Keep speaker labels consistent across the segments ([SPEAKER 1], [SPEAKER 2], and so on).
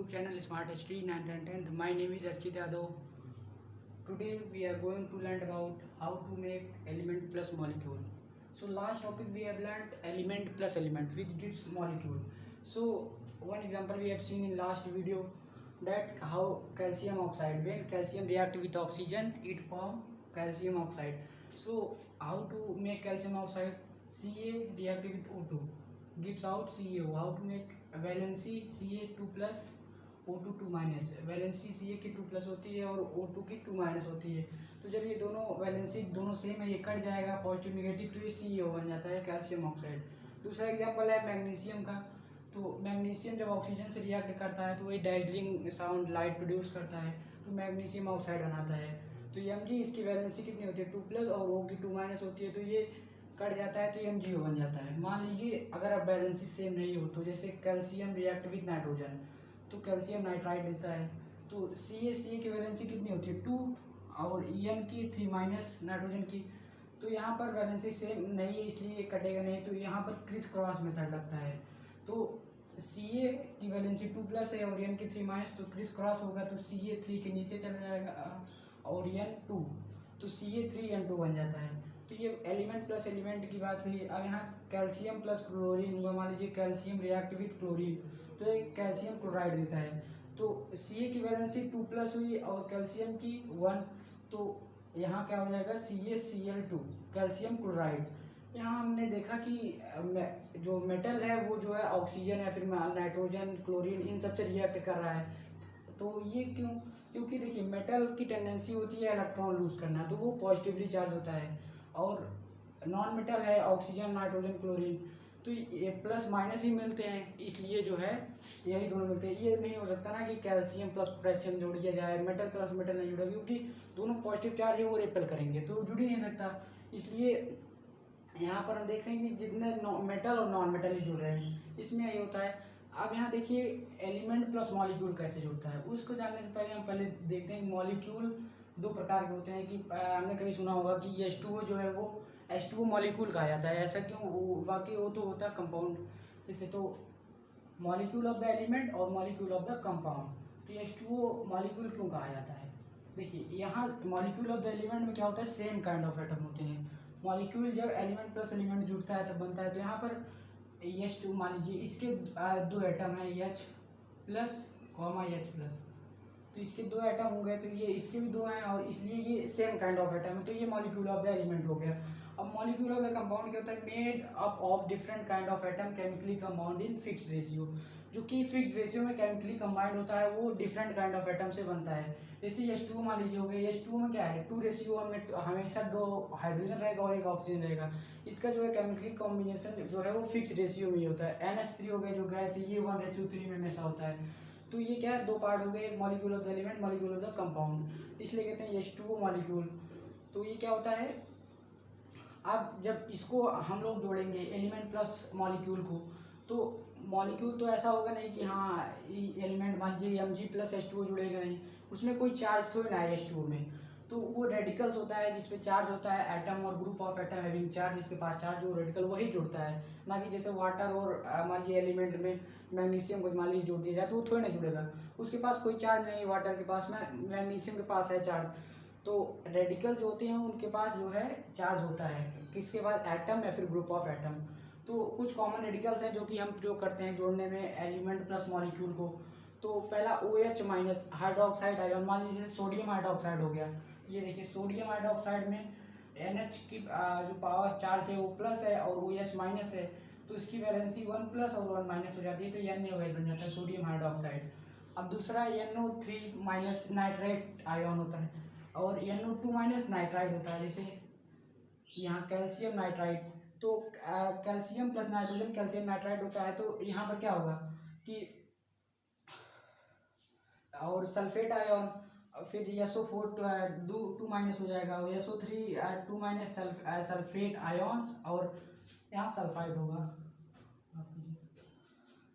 [SPEAKER 1] YouTube channel Smart HD 9th and 10th. My name is Archit Yadav. Today we are going to learn about how to make element plus molecule. So last topic we have learned element plus element which gives molecule. So one example we have seen in last video that how calcium oxide, when calcium react with oxygen it form calcium oxide. So how to make calcium oxide? Ca react with O2 gives out CaO. How to make valency Ca2 plus O2 2 minus, valency Ca की 2 plus होती है और O2 की 2 minus होती है। तो जब ये दोनों वैलेंसी दोनों सेम है, ये कट जाएगा पॉजिटिव नेगेटिव, तो ये CaO बन जाता है कैल्शियम ऑक्साइड। दूसरा एग्जांपल है मैग्नीशियम का। तो मैग्नीशियम जब ऑक्सीजन से रिएक्ट करता है तो ये डैजलिंग साउंड लाइट प्रोड्यूस करता है, तो मैग्नीशियम ऑक्साइड बनाता है। तो Mg इसकी वैलेंसी कितनी होती है 2 प्लस और O की 2 माइनस होती है, तो ये कट जाता है तो MgO बन जाता है। मान लीजिए अगर अब बैलेंसी सेम नहीं हो तो जैसे कैल्शियम रिएक्ट विद नाइट्रोजन तो कैल्शियम नाइट्राइड देता है, तो Ca की वैलेंसी कितनी होती है 2 और N की 3 माइनस नाइट्रोजन की। तो यहाँ पर वैलेंसी सेम नहीं है इसलिए ये कटेगा नहीं, तो यहाँ पर क्रिस क्रॉस मेथड लगता है। तो Ca की वैलेंसी 2 प्लस है और N की 3 माइनस, तो क्रिस क्रॉस होगा तो Ca 3 के नीचे चला जाएगा और N 2, तो Ca3N2 बन जाता है। तो ये एलिमेंट प्लस एलिमेंट की बात हुई। अब यहाँ कैल्शियम प्लस क्लोरीन हुआ, मान लीजिए कैल्शियम रिएक्ट विद क्लोरीन तो एक कैल्शियम क्लोराइड देता है। तो Ca की वैलेंसी 2 प्लस हुई और कैल्शियम की 1, तो यहाँ क्या हो जाएगा CaCl2 कैल्शियम क्लोराइड। यहाँ हमने देखा कि जो मेटल है वो जो है ऑक्सीजन या फिर नाइट्रोजन क्लोरीन इन सबसे रिएक्ट कर रहा है। तो ये क्यों? क्योंकि देखिए मेटल की टेंडेंसी होती है इलेक्ट्रॉन लूज करना, तो वो पॉजिटिवली चार्ज होता है, और नॉन मेटल है ऑक्सीजन नाइट्रोजन क्लोरीन तो ये प्लस माइनस ही मिलते हैं, इसलिए जो है यही दोनों मिलते हैं। ये नहीं हो सकता ना कि कैल्शियम प्लस पोटेशियम जोड़ दिया जाए, मेटल प्लस मेटल नहीं जुड़ेगा, क्योंकि दोनों पॉजिटिव चार्ज है वो रिपेल करेंगे तो जुड़ ही नहीं सकता। इसलिए यहाँ पर हम देख रहे हैं कि जितने मेटल और नॉन मेटल ही जुड़ रहे हैं इसमें यही होता है। अब यहाँ देखिए एलिमेंट प्लस मॉलिक्यूल कैसे जुड़ता है, उसको जानने से पहले हम देखते हैं मॉलिक्यूल दो प्रकार के होते हैं। कि हमने कभी सुना होगा कि H2O जो है वो H2O मॉलिक्यूल कहा जाता है, ऐसा क्यों? बाकी वो तो होता है कंपाउंड, जैसे तो मॉलिक्यूल ऑफ द एलिमेंट और मॉलिक्यूल ऑफ द कंपाउंड। तो H2O मॉलिक्यूल क्यों कहा जाता है? देखिए यहाँ मॉलिक्यूल ऑफ द एलिमेंट में क्या होता है, सेम काइंड ऑफ एटम होते हैं। मॉलिक्यूल जब एलिमेंट प्लस एलिमेंट जुड़ता है तब बनता है। तो यहाँ पर H2 मान लीजिए इसके दो एटम हैं H plus comma H plus, तो इसके दो एटम हो गए, तो ये इसके भी दो हैं और इसलिए ये सेम काइंड ऑफ एटम है, तो ये मॉलिक्यूल ऑफ द एलिमेंट हो गया। अब मॉलिक्यूल ऑफ द कंपाउंड क्या होता है, made up of different kind of atom chemically compound in fixed ratio. जो कि फिक्स्ड रेशियो में केमिकली कंबाइंड होता है वो डिफरेंट काइंड ऑफ एटम से बनता है। जैसे H2 मान लीजिए हो गया, H2 में क्या है 2 रेशियो में हमेशा 2 हाइड्रोजन रहेगा और एक ऑक्सीजन रहेगा। इसका जो है केमिकली कॉम्बिनेशन जो है वो फिक्स रेशियो में ही होता है। NH3 हो गया जो गैस है ये 1:3 में हमेशा होता है। तो ये क्या है, दो पार्ट हो गए, molecule of the element molecule of the compound, इसलिए कहते हैं H2O मॉलिक्यूल। तो ये क्या होता है, अब जब इसको हम लोग जोड़ेंगे एलिमेंट प्लस मॉलिक्यूल को, तो मॉलिक्यूल तो ऐसा होगा नहीं कि हाँ एलिमेंट मान लीजिए Mg प्लस H2O जुड़ेगा नहीं, उसमें कोई चार्ज थोड़ी ना है H2O में। तो वो रेडिकल्स होता है जिसपे चार्ज होता है एटम और group of atom having charge, जिसके पास चार्ज हो रेडिकल वही जुड़ता है, ना कि जैसे वाटर और मान लीजिए एलिमेंट में मैग्नीशियम को मान लीजिए जोड़ दिया जाए तो वो थोड़ी ना जुड़ेगा, उसके पास कोई चार्ज नहीं है वाटर के पास में, मैग्नीशियम के पास है चार्ज। तो रेडिकल जो होते हैं उनके पास जो है चार्ज होता है, किसके पास, एटम या फिर ग्रुप ऑफ एटम। तो कुछ कॉमन रेडिकल्स हैं जो कि हम प्रयोग करते हैं जोड़ने में एलिमेंट प्लस मॉलिक्यूल को। तो पहला OH माइनस हाइड्रोक्साइड आयन, मान लीजिए सोडियम हाइड्रोक्साइड हो गया, ये देखिए सोडियम हाइड्रोक्साइड में NH की जो पावर चार्ज है वो प्लस है और OH माइनस है, तो इसकी वैलेंसी 1 प्लस और 1 माइनस हो जाती है, तो NaOH बन जाता है सोडियम हाइड्रोक्साइड। अब दूसरा NO3 माइनस नाइट्राइट आयन होता है और NO2 माइनस नाइट्राइड होता है, जैसे यहाँ कैल्शियम नाइट्राइड। तो calcium plus nitrogen calcium nitride होता है, तो यहाँ पर क्या होगा कि और सल्फेट आयन, फिर SO4 2 माइनस हो जाएगा और SO3 2 माइनस सल्फेट आयन्स और यहाँ सल्फाइड होगा,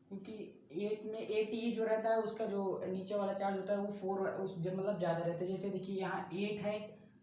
[SPEAKER 1] क्योंकि 8 में 8 जो रहता है उसका जो नीचे वाला चार्ज होता है वो 4 उस मतलब ज़्यादा रहता है। जैसे देखिए यहाँ 8 है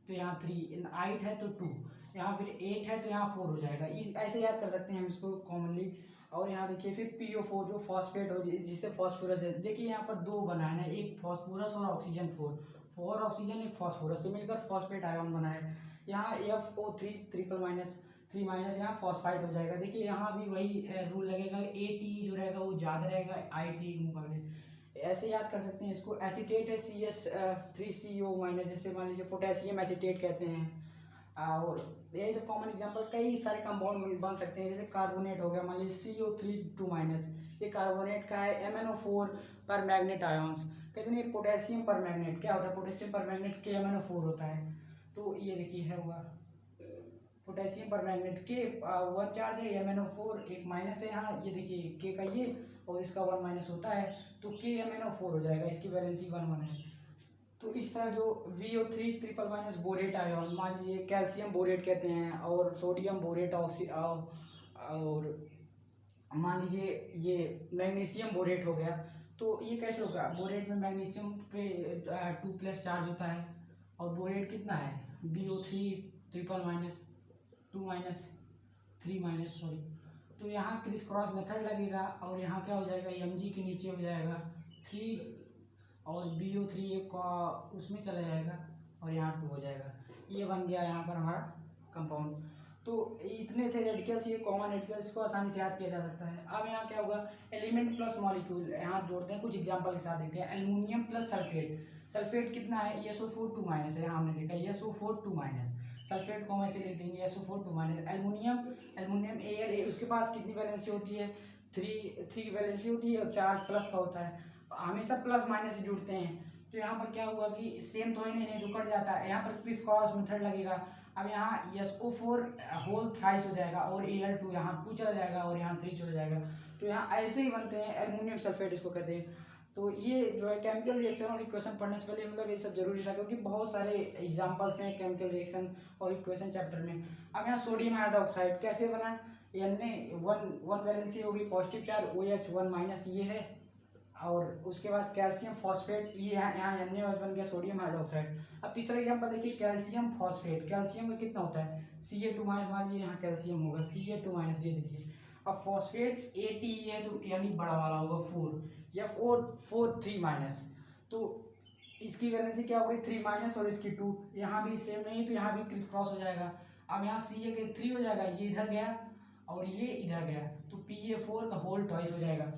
[SPEAKER 1] तो यहाँ 3, 8 है तो 2, यहाँ फिर 8 है तो यहाँ 4 हो जाएगा। ऐसे याद कर सकते हैं हम इसको कॉमनली। और यहाँ देखिए फिर PO4 जो फॉस्फेट हो जिससे फॉस्फोरस है। देखिए यहाँ पर दो बना है ना, एक फॉस्फोरस और ऑक्सीजन 4 ऑक्सीजन एक फॉस्फोरस से मिलकर फॉस्फेट आयन बना है। यहाँ FO3 ट्रिपल माइनस 3 माइनस यहाँ फॉस्फाइड हो जाएगा। देखिए यहाँ भी वही रूल लगेगा, AT जो रहेगा वो ज़्यादा रहेगा IT के मुकाबले। ऐसे याद कर सकते हैं इसको। एसीटेट है CS3CO माइनस, जैसे मान लीजिए पोटेशियम एसीटेट कहते हैं। और यही सब कॉमन एग्जांपल कई सारे कंपाउंड बन सकते हैं। जैसे कार्बोनेट हो गया, मान लीजिए CO3 माइनस, ये कार्बोनेट का है। MnO4 पर मैग्नेट आयॉन्स कहते हैं। पोटेशियम पर मैग्नेट क्या होता है, पोटेशियम पर मैग्नेट KMnO4 होता है। तो ये देखिए है हुआ पोटेशियम पर मैग्नेट के 1 चार्ज है, MnO4 एक माइनस है यहाँ, ये देखिए के का ये और इसका 1 माइनस होता है, तो KMnO4 हो जाएगा। इसकी वैलेंसी 1 1 है। तो इस तरह जो VO3 triple minus borate ion, मान लीजिए कैल्शियम बोरेट कहते हैं, और सोडियम बोरेट और मान लीजिए ये मैग्नीशियम बोरेट हो गया। तो ये कैसे होगा, बोरेट में मैग्नीशियम पे 2+ चार्ज होता है, और बोरेट कितना है BO3 triple minus 2 minus 3 minus sorry. तो यहाँ क्रिस क्रॉस मेथड लगेगा, और यहाँ क्या हो जाएगा, Mg के नीचे हो जाएगा 3 और BO3 एक उसमें चला जाएगा, और यहाँ 2 हो जाएगा। ये बन गया यहाँ पर हमारा कंपाउंड। तो इतने थे रेडिकल्स, ये कॉमन रेडिकल्स को आसानी से याद किया जा सकता है। अब यहाँ क्या होगा, एलिमेंट प्लस मॉलिक्यूल यहाँ जोड़ते हैं, कुछ एग्जांपल के साथ देखते हैं। एल्युमिनियम प्लस सल्फेट, सल्फेट कितना है, SO4 2 माइनस है, यहाँ हमने देखा SO4 2 माइनस। सल्फेट को हम ऐसे लिख देंगे SO4 2 माइनस। एल्युमिनियम Al, उसके पास कितनी वैलेंसी होती है, 3 वैलेंसी होती है, और चार्ज प्लस का होता है, हमेशा प्लस माइनस से जुड़ते हैं। तो यहाँ पर क्या हुआ कि सेम तो ही नहीं तो कट जाता है, यहाँ पर क्रिस क्रॉस मेथड लगेगा। अब यहाँ SO4 होल थ्राइस हो जाएगा, और Al2 यहाँ 2 चला जाएगा, और यहाँ 3 चला जाएगा। तो यहाँ ऐसे ही बनते हैं एल्युमिनियम सल्फेट, इसको कहते हैं। तो ये जो है केमिकल रिएक्शन और इक्वेशन पढ़ने से पहले मतलब ये सब जरूरी था, क्योंकि बहुत सारे एग्जांपल्स हैं केमिकल रिएक्शन और इक्वेशन चैप्टर में। अब यहाँ सोडियम हाइड्रोक्साइड कैसे बना, वन वैलेंसी होगी, पॉजिटिव चार्ज OH1 माइनस ये है, और उसके बाद कैल्शियम फॉस्फेट, ये यहाँ NaOH बन गया सोडियम हाइड्रोक्साइड। अब तीसरा एग्जाम्पल देखिए, कैल्शियम फॉस्फेट, कैल्शियम का कितना होता है Ca2 माइनस, मान लीजिए यहाँ कैल्शियम होगा Ca2 माइनस, ये देखिए। अब फॉस्फेट AT है, तो यानी बड़ा वाला होगा 4, FO4 3 माइनस। तो इसकी वैलेंसी क्या होगी 3 माइनस, और इसकी 2, यहाँ भी सेम नहीं, तो यहाँ भी क्रिस क्रॉस हो जाएगा। अब यहाँ Ca के 3 हो जाएगा, ये इधर गया और ये इधर गया, तो Pa4 का होल ट्वाइस हो जाएगा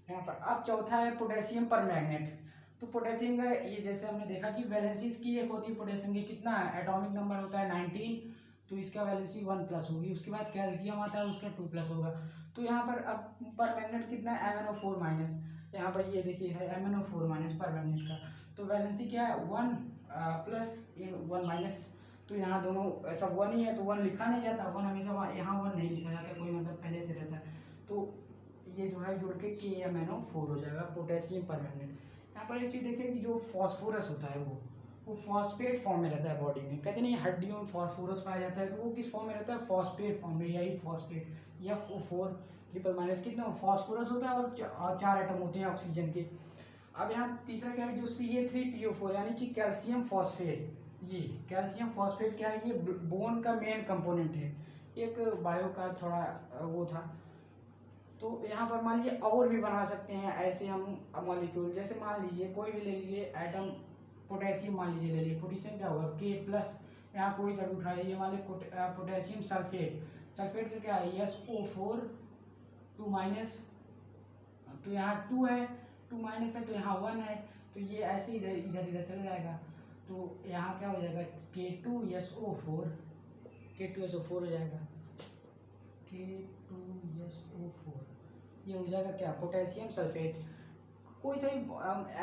[SPEAKER 1] यहाँ पर। अब चौथा है पोटेशियम पर मैग्नेट। तो पोटेशियम का ये जैसे हमने देखा कि वैलेंसी इसकी एक होती है पोटेशियम की, कितना है एटॉमिक नंबर होता है 19, तो इसका वैलेंसी 1+ होगी। उसके बाद कैल्शियम आता है, उसका 2+ होगा। तो यहाँ पर अब पर मैग्नेट कितना है MnO4 माइनस, यहाँ पर ये देखिए है MnO4 माइनस पर मैग्नेट का। तो वैलेंसी क्या है 1+1 माइनस। तो यहाँ दोनों सब 1 ही है, तो 1 लिखा नहीं जाता, 1 हमेशा यहाँ 1 नहीं लिखा जाता, कोई मतलब पहले से रहता है। तो ये जो है जुड़ के KMnO4 हो जाएगा, पोटेशियम पर मैग्नेट। यहाँ पर एक चीज़ देखिए कि जो फॉस्फोरस होता है वो फॉस्फेट फॉर्म में रहता है बॉडी में। कहते नहीं हड्डियों में फॉस्फोरस पाया जाता है, तो वो किस फॉर्म में रहता है, फॉस्फेट फॉर्म में। यही फॉस्फेट FO4 ट्रिपल माइनस कितना फॉस्फोरस होता है, और 4 एटम होते हैं ऑक्सीजन के। अब यहाँ तीसरा क्या है, जो Ca3PO4 यानी कि कैल्शियम फॉस्फेट। ये कैल्शियम फॉस्फेट क्या है, ये बोन का मेन कंपोनेंट है। एक बायो का थोड़ा वो था। तो यहाँ पर मान लीजिए और भी बना सकते हैं ऐसे हम मॉलिक्यूल। जैसे मान लीजिए कोई भी ले लीजिए एटम, पोटेशियम मान लीजिए ले लीजिए, पोटेशियम क्या होगा K+, यहाँ कोई सा उठाइए, ये मान लीजिए पोटेशियम सल्फेट, सल्फेट का क्या है SO4 2 माइनस। तो यहाँ 2 है, 2 माइनस है, तो यहाँ 1 है, तो ये ऐसे इधर इधर इधर चला जाएगा। तो यहाँ क्या हो जाएगा K2SO4 हो जाएगा, K2SO4, ये हो जाएगा क्या पोटेशियम सल्फेट। कोई सही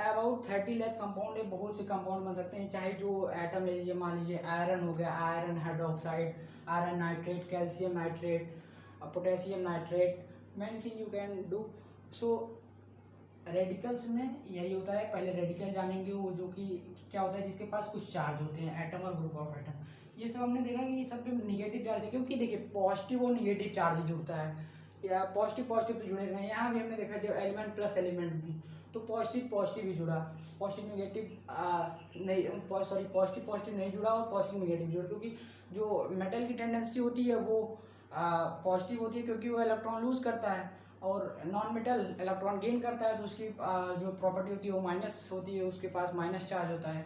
[SPEAKER 1] अबाउट 30 लाख कंपाउंड है, बहुत से कंपाउंड बन सकते हैं। चाहे जो एटम ले लीजिए, मान लीजिए आयरन हो गया, iron hydroxide, iron nitrate, calcium nitrate, potassium nitrate, many thing you can do. So radicals में यही होता है। पहले रेडिकल जानेंगे, वो जो कि क्या होता है, जिसके पास कुछ चार्ज होते हैं, एटम और ग्रुप ऑफ एटम। ये सब हमने देखा कि ये सब पे निगेटिव चार्ज है, क्योंकि देखिए पॉजिटिव और निगेटिव चार्ज जुड़ता है, या पॉजिटिव पॉजिटिव तो जुड़ेगा। यहाँ भी हमने देखा जब एलिमेंट प्लस एलिमेंट में, तो पॉजिटिव पॉजिटिव ही जुड़ा, पॉजिटिव निगेटिव नहीं, सॉरी पॉजिटिव पॉजिटिव नहीं जुड़ा, और पॉजिटिव निगेटिव जुड़ा। क्योंकि जो मेटल की टेंडेंसी होती है वो पॉजिटिव होती है, क्योंकि वो इलेक्ट्रॉन लूज करता है, और नॉन मेटल इलेक्ट्रॉन गेन करता है तो उसकी जो प्रॉपर्टी होती है वो माइनस होती है, उसके पास माइनस चार्ज होता है।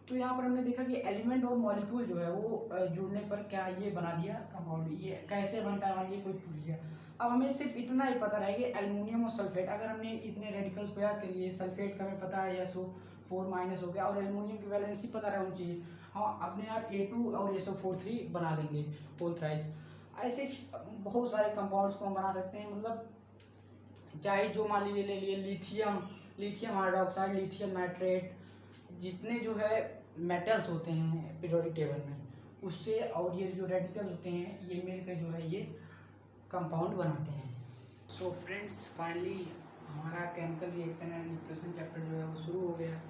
[SPEAKER 1] तो यहाँ पर हमने देखा कि एलिमेंट और मॉलिक्यूल जो है वो जुड़ने पर क्या ये बना दिया कंपाउंड। ये कैसे बनता है मान लीजिए कोई पूछ गया। अब हमें सिर्फ इतना ही पता रहेगा एल्युमिनियम और सल्फेट, अगर हमने इतने रेडिकल्स को याद कर लिए, सल्फेट का हमें पता है SO4 माइनस हो गया और एल्युमिनियम की वैलेंसी पता रहे उन चीज़ें, हम अपने आप A2 और SO43 बना देंगे होल थ्राइस। ऐसे बहुत सारे कंपाउंड्स को हम बना सकते हैं, मतलब चाहे जो मान लीजिए ले लिए लिथियम हाइड्रोक्साइड, लिथियम नाइट्रेट, जितने जो है मेटल्स होते हैं पीरियोडिक टेबल में उससे, और ये जो रेडिकल्स होते हैं ये मिलकर जो है ये कंपाउंड बनाते हैं। सो फ्रेंड्स फाइनली हमारा chemical reaction and equation chapter जो है वो शुरू हो गया।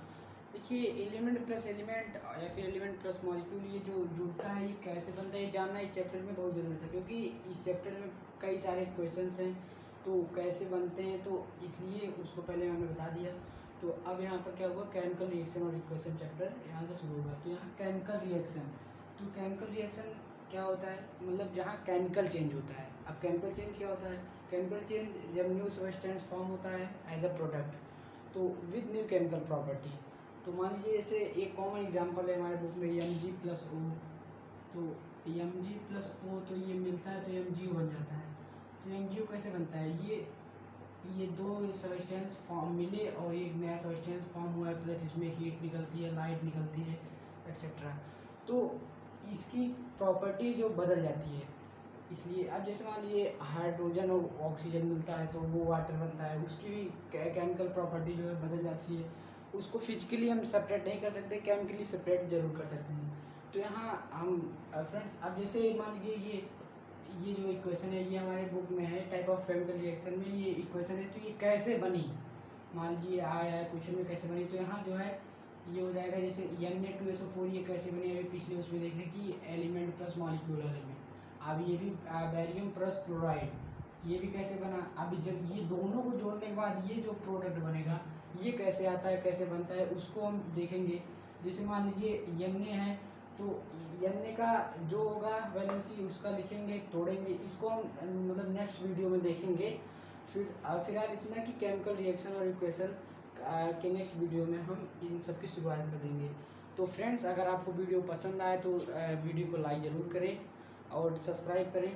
[SPEAKER 1] देखिए एलिमेंट प्लस एलिमेंट या फिर एलिमेंट प्लस मॉलिक्यूल ये जो जुड़ता है ये कैसे बनता है ये जानना इस चैप्टर में बहुत ज़रूरी था, क्योंकि इस चैप्टर में कई सारे क्वेश्चंस हैं तो कैसे बनते हैं, तो इसलिए उसको पहले मैंने बता दिया। तो अब यहाँ पर क्या हुआ, केमिकल रिएक्शन और इक्वेशन चैप्टर यहाँ से शुरू होगा। तो यहाँ केमिकल रिएक्शन, तो केमिकल रिएक्शन क्या होता है, मतलब जहाँ केमिकल चेंज होता है। अब केमिकल चेंज क्या होता है, केमिकल चेंज जब न्यू सब्सटेंस फॉर्म होता है एज अ प्रोडक्ट तो विद न्यू केमिकल प्रॉपर्टी। तो मान लीजिए जैसे एक कॉमन एग्जांपल है हमारे बुक में Mg+O, तो Mg+O तो ये मिलता है तो MgO बन जाता है। तो MgO कैसे बनता है, ये दो सब्सटेंस फॉर्म मिले और एक नया सब्सटेंस फॉर्म हुआ है, प्लस इसमें हीट निकलती है, लाइट निकलती है एक्सेट्रा, तो इसकी प्रॉपर्टी जो बदल जाती है। इसलिए अब जैसे मान लीजिए हाइड्रोजन और ऑक्सीजन मिलता है तो वो वाटर बनता है, उसकी भी केमिकल प्रॉपर्टी जो है बदल जाती है। उसको फिजिकली हम सेपरेट नहीं कर सकते, केमिकली सेपरेट जरूर कर सकते हैं। तो यहाँ हम फ्रेंड्स अब जैसे मान लीजिए ये जो इक्वेशन है ये हमारे बुक में है टाइप ऑफ केमिकल रिएक्शन में ये इक्वेशन है, तो ये कैसे बनी, मान लीजिए आया है क्वेश्चन में कैसे बनी। तो यहाँ जो है ये हो जाएगा जैसे Na2SO4 ये कैसे बनी, अभी पिछले उसमें देखें कि एलिमेंट प्लस मॉलिक्यूल वाले में। अब ये भी बैरियम प्लस क्लोराइड ये भी कैसे बना। अभी जब ये दोनों को जोड़ने के बाद ये जो प्रोडक्ट बनेगा ये कैसे आता है, कैसे बनता है, उसको हम देखेंगे। जैसे मान लीजिए Na है तो Na का जो होगा वैलेंसी उसका लिखेंगे, तोड़ेंगे, इसको हम मतलब नेक्स्ट वीडियो में देखेंगे। फिलहाल इतना कि केमिकल रिएक्शन और इक्वेशन के नेक्स्ट वीडियो में हम इन सब की शुरुआत कर देंगे। तो फ्रेंड्स अगर आपको वीडियो पसंद आए तो वीडियो को लाइक ज़रूर करें और सब्सक्राइब करें।